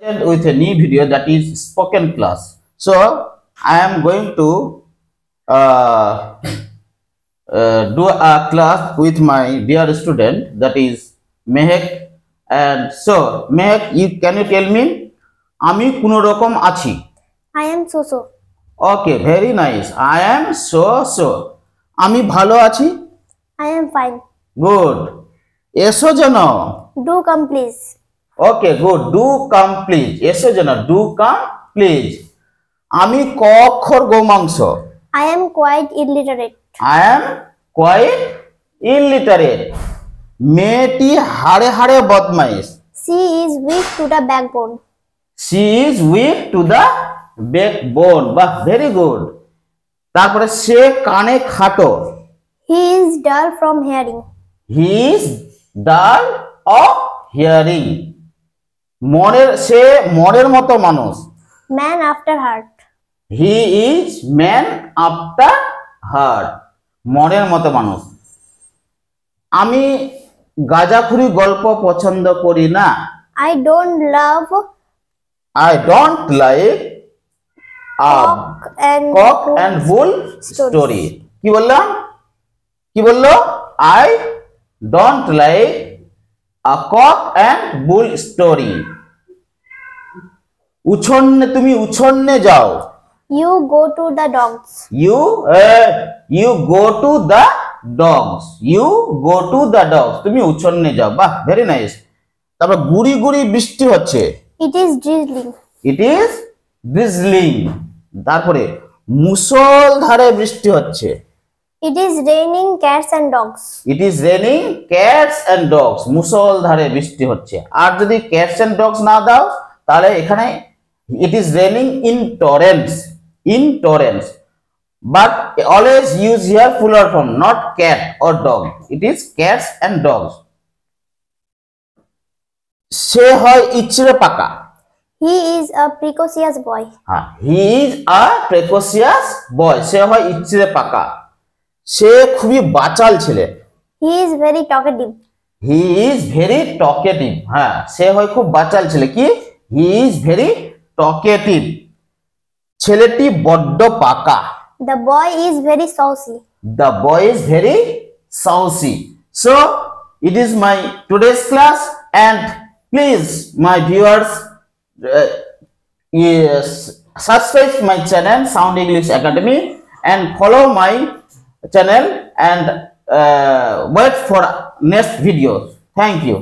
with a new video, that is spoken class. So I am going to do a class with my dear student, that is Mehek. And so Mehek, can you tell me আমি কোনো রকম আছি? I am so. Okay, very nice. I am so. আমি ভালো আছি? I am fine. Good. এসো যেন। Do come please. Okay, good. Do come please. এসো যেন। Do come please. আমি ক অক্ষর গোমাংস। I am quite illiterate. I am quite illiterate. মেয়েটি হাড়ে হাড়ে বদমাইশ। She is weak to the backbone. She is weak to the backbone. বাহ, very good. তারপরে সে কানে খাটো। He is dull from hearing. He is dull of hearing. সে মনের মতো মানুষ। Man after heart. He is man after heart. মনের মতো মানুষ। আমি গাঁজাখুরি গল্প পছন্দ করি না। I don't love I don't like cock and bull story. কি বললাম? I don't like a cock and bull story. তুমি উছন্নে যাও। You go to the dogs. You go to the dogs. You go to the dogs. তুমি উছন্নে যাও। বাহ, very nice. তারপর গুড়ি গুড়ি বৃষ্টি হচ্ছে। It is drizzling. It is drizzling. তারপরে মুষলধারে বৃষ্টি হচ্ছে। It is raining cats and dogs. It is raining cats and dogs. মুষলধারে বৃষ্টি হচ্ছে। আর যদি cats and dogs না দাও তাহলে এখানে it is raining in torrents. In torrents. But always use here plural form, not cat or dog. It is cats and dogs. সে হয় ইচড়ে পাকা। He is a precocious boy. He is a precocious boy. সে হয় ইচড়ে পাকা। সে খুবই বাচাল ছেলে। He is very talkative. He is very talkative. হ্যাঁ, সে হয় খুব বাচাল ছেলে। কি? He is very talkative. ছেলেটি বড্ড পাকা। The boy is very saucy. The boy is very saucy. So it is my today's class, and please my viewers subscribe my channel Sound English Academy and follow my channel and wait for next videos. Thank you.